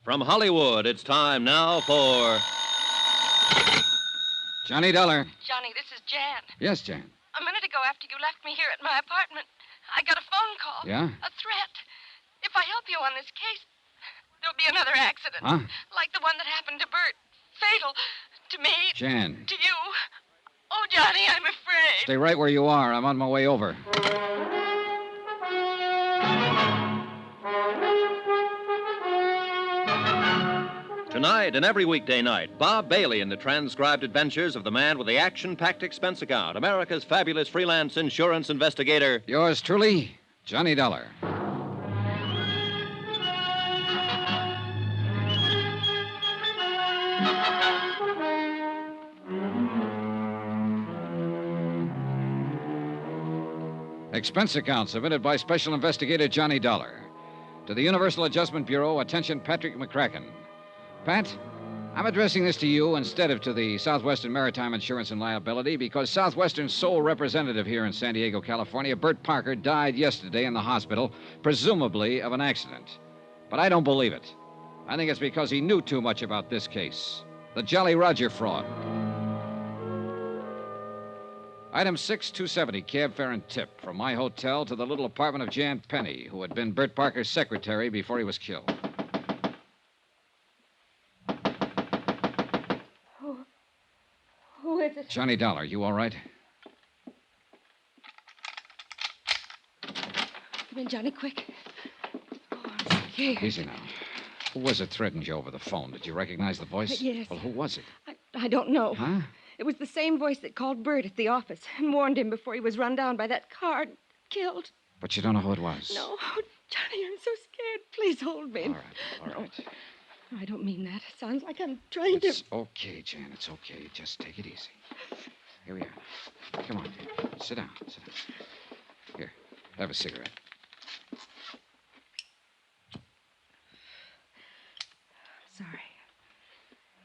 From Hollywood, it's time now for... Johnny Dollar. Johnny, this is Jan. Yes, Jan. A minute ago, after you left me here at my apartment, I got a phone call. Yeah? A threat. If I help you on this case, there'll be another accident. Huh? Like the one that happened to Bert. Fatal. To me. Jan. To you. Oh, Johnny, I'm afraid. Stay right where you are. I'm on my way over. Tonight and every weekday night, Bob Bailey in the transcribed adventures of the man with the action-packed expense account, America's fabulous freelance insurance investigator. Yours truly, Johnny Dollar. Expense account submitted by Special Investigator Johnny Dollar. To the Universal Adjustment Bureau, attention Patrick McCracken. Pat, I'm addressing this to you instead of to the Southwestern Maritime Insurance and Liability because Southwestern's sole representative here in San Diego, California, Bert Parker, died yesterday in the hospital, presumably of an accident. But I don't believe it. I think it's because he knew too much about this case. The Jolly Roger fraud. Item 6270, cab fare and tip, from my hotel to the little apartment of Jan Penny, who had been Bert Parker's secretary before he was killed. Who is it? Johnny Dollar, you all right? Come in, Johnny, quick. Oh, I'm scared. Easy now. Who was it threatened you over the phone? Did you recognize the voice? Yes. Well, who was it? I don't know. Huh? It was the same voice that called Bert at the office and warned him before he was run down by that car and killed. But you don't know who it was? No. Oh, Johnny, I'm so scared. Please hold me. All right. No, I don't mean that. It sounds like I'm trying to... It's okay, Jan. It's okay. Just take it easy. Here we are. Come on. Sit down. Here, have a cigarette.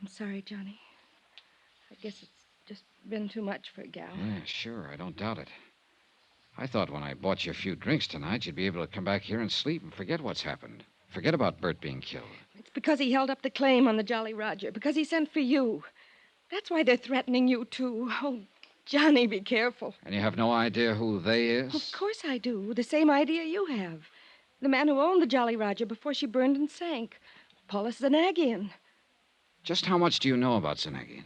I'm sorry, Johnny. I guess it's just been too much for a gal. Yeah, sure. I don't doubt it. I thought when I bought you a few drinks tonight, you'd be able to come back here and sleep and forget what's happened. Forget about Bert being killed. It's because he held up the claim on the Jolly Roger. Because he sent for you. That's why they're threatening you, too. Oh, Johnny, be careful. And you have no idea who they is? Of course I do. The same idea you have. The man who owned the Jolly Roger before she burned and sank. Paulus Zanagian. Just how much do you know about Zanagian?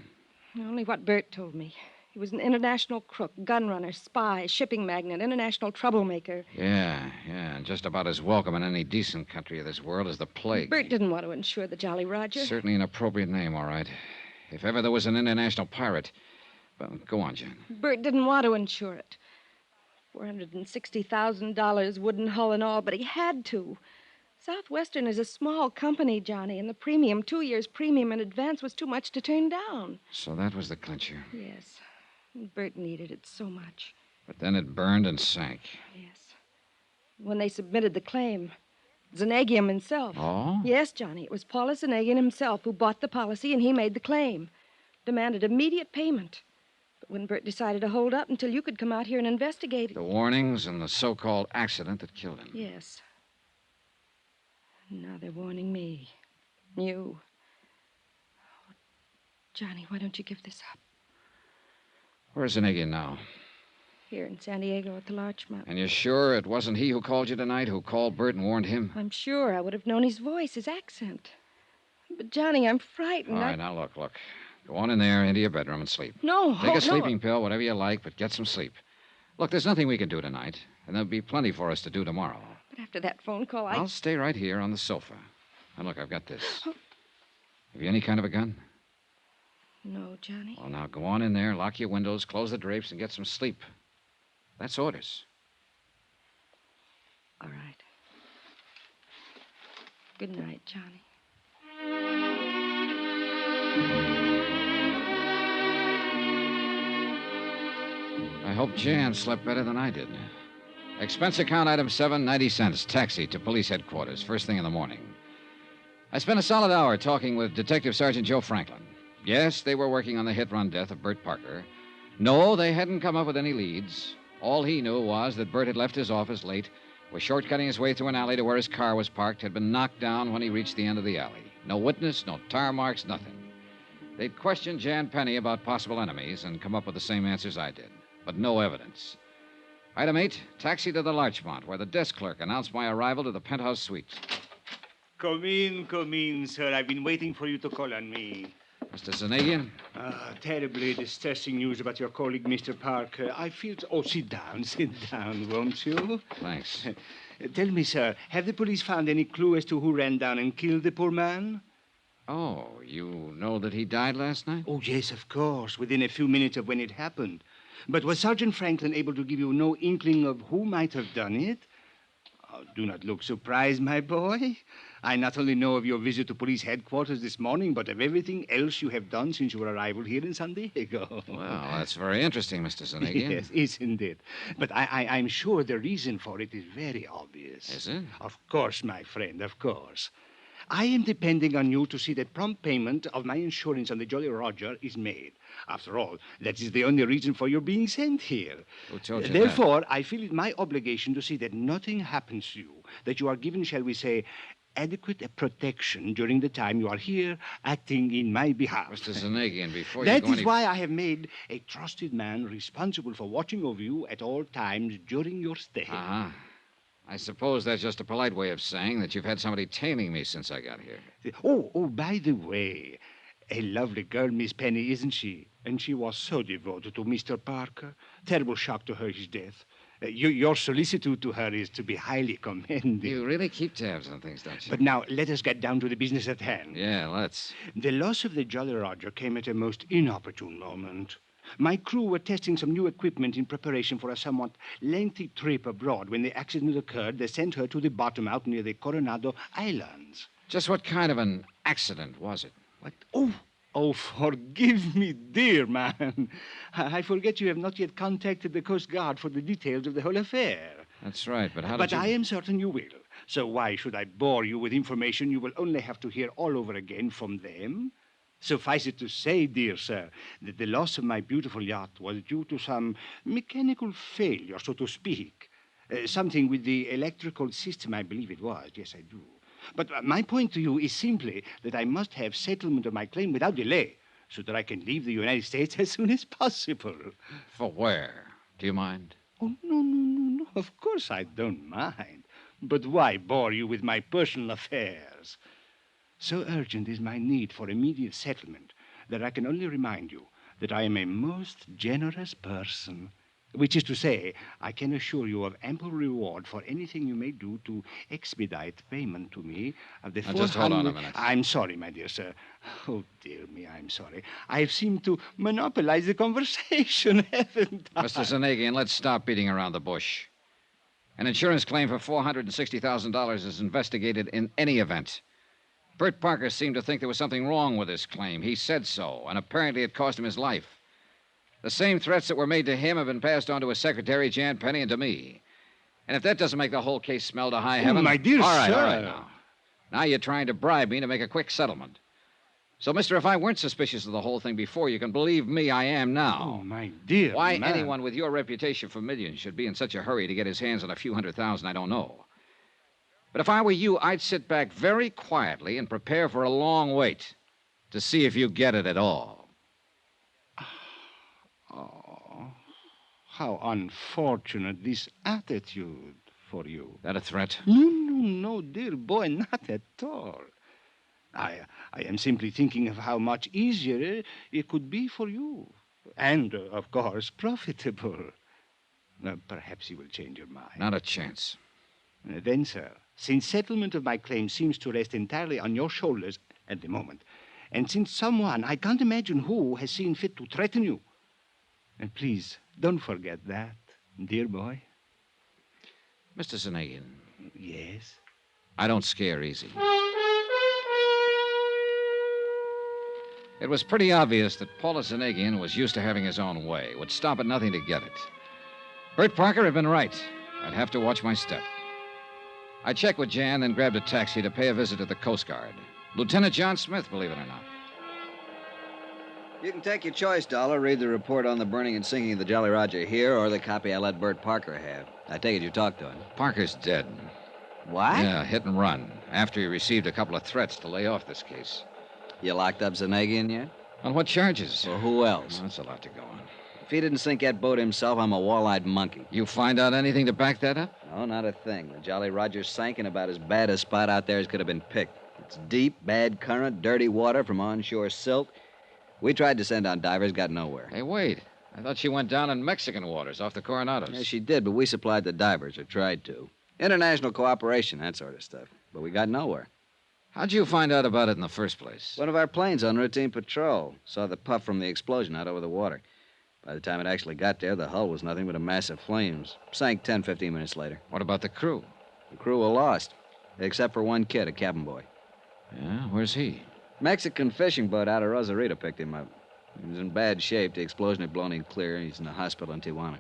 Only what Bert told me. He was an international crook, gun runner, spy, shipping magnate, international troublemaker. Yeah, and just about as welcome in any decent country of this world as the plague. Bert didn't want to insure the Jolly Roger. Certainly an appropriate name, all right. If ever there was an international pirate. But go on, Jan. Bert didn't want to insure it. $460,000, wooden hull and all, but he had to. Southwestern is a small company, Johnny, and the premium, 2 years' premium in advance, was too much to turn down. So that was the clincher. Yes. Bert needed it so much. But then it burned and sank. Yes. When they submitted the claim, Zanagian himself. Oh? Yes, Johnny. It was Paulus Zanagian himself who bought the policy, and he made the claim. Demanded immediate payment. But when Bert decided to hold up until you could come out here and investigate it... The warnings and the so-called accident that killed him. Yes. Now they're warning me. You. Oh, Johnny, why don't you give this up? Where's Zanagian now? Here in San Diego at the Larchmont. And you're sure it wasn't he who called you tonight, who called Bert and warned him? I'm sure. I would have known his voice, his accent. But, Johnny, I'm frightened. All right, now look. Go on in there into your bedroom and sleep. No. Take a sleeping pill, whatever you like, but get some sleep. Look, there's nothing we can do tonight, and there'll be plenty for us to do tomorrow. But after that phone call, I'll stay right here on the sofa. And look, I've got this. Have you any kind of a gun? No, Johnny. Well, now go on in there, lock your windows, close the drapes, and get some sleep. That's orders. All right. Good night, Johnny. I hope Jan slept better than I did. Expense account item 7, 90 cents, taxi to police headquarters, first thing in the morning. I spent a solid hour talking with Detective Sergeant Joe Franklin. Yes, they were working on the hit-run death of Bert Parker. No, they hadn't come up with any leads. All he knew was that Bert had left his office late, was shortcutting his way through an alley to where his car was parked, had been knocked down when he reached the end of the alley. No witness, no tar marks, nothing. They'd questioned Jan Penny about possible enemies and come up with the same answers I did, but no evidence. Item 8, taxi to the Larchmont, where the desk clerk announced my arrival to the penthouse suite. Come in, sir. I've been waiting for you to call on me. Mr. Zanagian? Terribly distressing news about your colleague, Mr. Parker. I feel... Oh, sit down, won't you? Thanks. Tell me, sir, have the police found any clue as to who ran down and killed the poor man? Oh, you know that he died last night? Oh, yes, of course, within a few minutes of when it happened. But was Sergeant Franklin able to give you no inkling of who might have done it? Oh, do not look surprised, my boy. I not only know of your visit to police headquarters this morning, but of everything else you have done since your arrival here in San Diego. Well, that's very interesting, Mr. Zanagian. Yes, isn't it? But I'm sure the reason for it is very obvious. Is it? Of course, my friend, of course. I am depending on you to see that prompt payment of my insurance on the Jolly Roger is made. After all, that is the only reason for your being sent here. Who told you Therefore, I feel it my obligation to see that nothing happens to you, that you are given, shall we say, adequate protection during the time you are here acting in my behalf. Mr. Zanagian, before That you go is why I have made a trusted man responsible for watching over you at all times during your stay. Uh-huh. I suppose that's just a polite way of saying that you've had somebody tailing me since I got here. Oh, by the way, a lovely girl, Miss Penny, isn't she? And she was so devoted to Mr. Parker. Terrible shock to her, his death. Your solicitude to her is to be highly commended. You really keep tabs on things, don't you? But now, let us get down to the business at hand. Yeah, let's. The loss of the Jolly Roger came at a most inopportune moment. My crew were testing some new equipment in preparation for a somewhat lengthy trip abroad. When the accident occurred, they sent her to the bottom out near the Coronado Islands. Just what kind of an accident was it? What? Oh, forgive me, dear man. I forget you have not yet contacted the Coast Guard for the details of the whole affair. That's right, but how did But you... I am certain you will. So why should I bore you with information you will only have to hear all over again from them? Suffice it to say, dear sir, that the loss of my beautiful yacht was due to some mechanical failure, so to speak. Something with the electrical system, I believe it was. Yes, I do. But my point to you is simply that I must have settlement of my claim without delay so that I can leave the United States as soon as possible. For where? Do you mind? Oh, no. Of course I don't mind. But why bore you with my personal affairs? So urgent is my need for immediate settlement that I can only remind you that I am a most generous person. Which is to say, I can assure you of ample reward for anything you may do to expedite payment to me of the Now, just hold on a minute. I'm sorry, my dear sir. Oh, dear me, I'm sorry. I've seemed to monopolize the conversation, haven't I? Mr. Zanagian, let's stop beating around the bush. An insurance claim for $460,000 is investigated in any event. Bert Parker seemed to think there was something wrong with this claim. He said so, and apparently it cost him his life. The same threats that were made to him have been passed on to his secretary, Jan Penny, and to me. And if that doesn't make the whole case smell to high heaven... my dear all right, sir. All right, now. Now you're trying to bribe me to make a quick settlement. So, mister, if I weren't suspicious of the whole thing before, you can believe me, I am now. Oh, my dear Why man. anyone with your reputation for millions should be in such a hurry to get his hands on a few $100,000, I don't know. But if I were you, I'd sit back very quietly and prepare for a long wait to see if you get it at all. Oh, how unfortunate this attitude for you. That a threat? No, dear boy, not at all. I am simply thinking of how much easier it could be for you. And, of course, profitable. Perhaps you will change your mind. Not a chance. Then, sir, since settlement of my claim seems to rest entirely on your shoulders at the moment, and since someone, I can't imagine who, has seen fit to threaten you, and please, don't forget that, dear boy. Mr. Zanagian, Yes? I don't scare easy. It was pretty obvious that Paula Zanagian was used to having his own way, would stop at nothing to get it. Bert Parker had been right. I'd have to watch my step. I checked with Jan, then grabbed a taxi to pay a visit to the Coast Guard. Lieutenant John Smith, believe it or not. You can take your choice, Dollar. Read the report on the burning and sinking of the Jolly Roger here, or the copy I let Bert Parker have. I take it you talked to him. Parker's dead. What? Yeah, hit and run, after he received a couple of threats to lay off this case. You locked up Zanegian yet? On what charges? Well, who else? Well, that's a lot to go on. If he didn't sink that boat himself, I'm a wall-eyed monkey. You find out anything to back that up? No, not a thing. The Jolly Roger sank in about as bad a spot out there as could have been picked. It's deep, bad current, dirty water from onshore silt. We tried to send on divers, got nowhere. Hey, wait. I thought she went down in Mexican waters off the Coronados. Yeah, she did, but we supplied the divers, or tried to. International cooperation, that sort of stuff. But we got nowhere. How'd you find out about it in the first place? One of our planes on routine patrol saw the puff from the explosion out over the water. By the time it actually got there, the hull was nothing but a mass of flames. Sank 10, 15 minutes later. What about the crew? The crew were lost, except for one kid, a cabin boy. Yeah, where's he? Mexican fishing boat out of Rosarito picked him up. He was in bad shape. The explosion had blown him clear. He's in the hospital in Tijuana.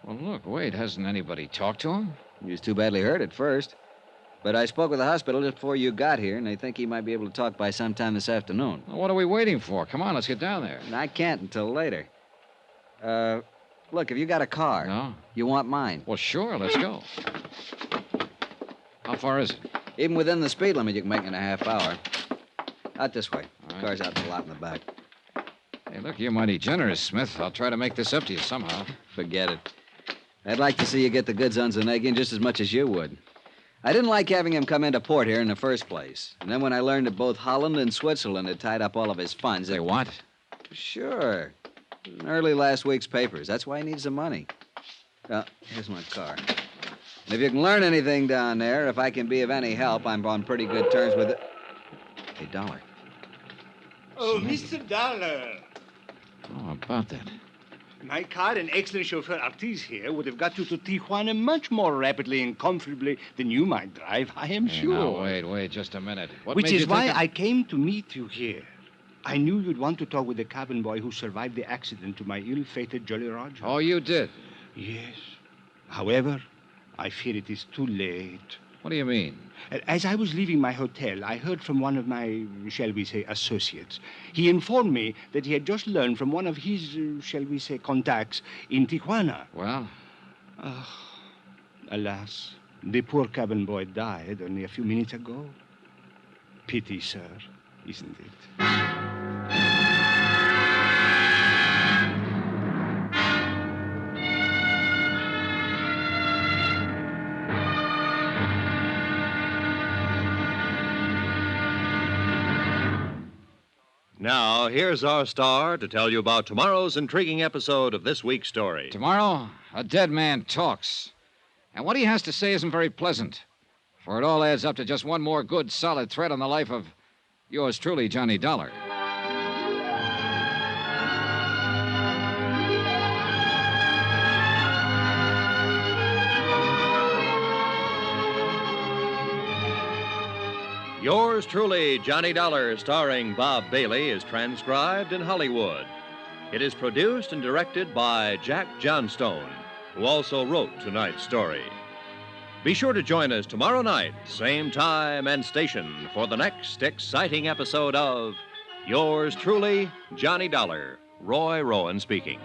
Well, look, wait, hasn't anybody talked to him? He was too badly hurt at first. But I spoke with the hospital just before you got here, and they think he might be able to talk by sometime this afternoon. Well, what are we waiting for? Come on, let's get down there. And I can't until later. Look, if you got a car, No? you want mine. Well, sure, let's go. How far is it? Even within the speed limit, you can make it in a half hour. Out this way. All right. Car's out in the lot in the back. Hey, look, you're mighty generous, Smith. I'll try to make this up to you somehow. Forget it. I'd like to see you get the goods on Zanegian just as much as you would. I didn't like having him come into port here in the first place. And then when I learned that both Holland and Switzerland had tied up all of his funds... They what? Sure. In early last week's papers. That's why he needs the money. Well, here's my car. And if you can learn anything down there, if I can be of any help, I'm on pretty good terms with it. Hey, Dollar. Oh, Mr. Dollar. Oh, about that. My car and excellent chauffeur Ortiz here would have got you to Tijuana much more rapidly and comfortably than you might drive, I am Hey, sure. now, wait just a minute. What Which made is you why think I came to meet you here. I knew you'd want to talk with the cabin boy who survived the accident to my ill-fated Jolly Roger. Oh, you did? Yes. However, I fear it is too late. What do you mean? As I was leaving my hotel, I heard from one of my, shall we say, associates. He informed me that he had just learned from one of his, shall we say, contacts in Tijuana. Well? Alas, the poor cabin boy died only a few minutes ago. Pity, sir, isn't it? Now, here's our star to tell you about tomorrow's intriguing episode of this week's story. Tomorrow, a dead man talks. And what he has to say isn't very pleasant. For it all adds up to just one more good, solid thread on the life of yours truly, Johnny Dollar. Yours truly, Johnny Dollar, starring Bob Bailey, is transcribed in Hollywood. It is produced and directed by Jack Johnstone, who also wrote tonight's story. Be sure to join us tomorrow night, same time and station, for the next exciting episode of Yours truly, Johnny Dollar. Roy Rowan speaking.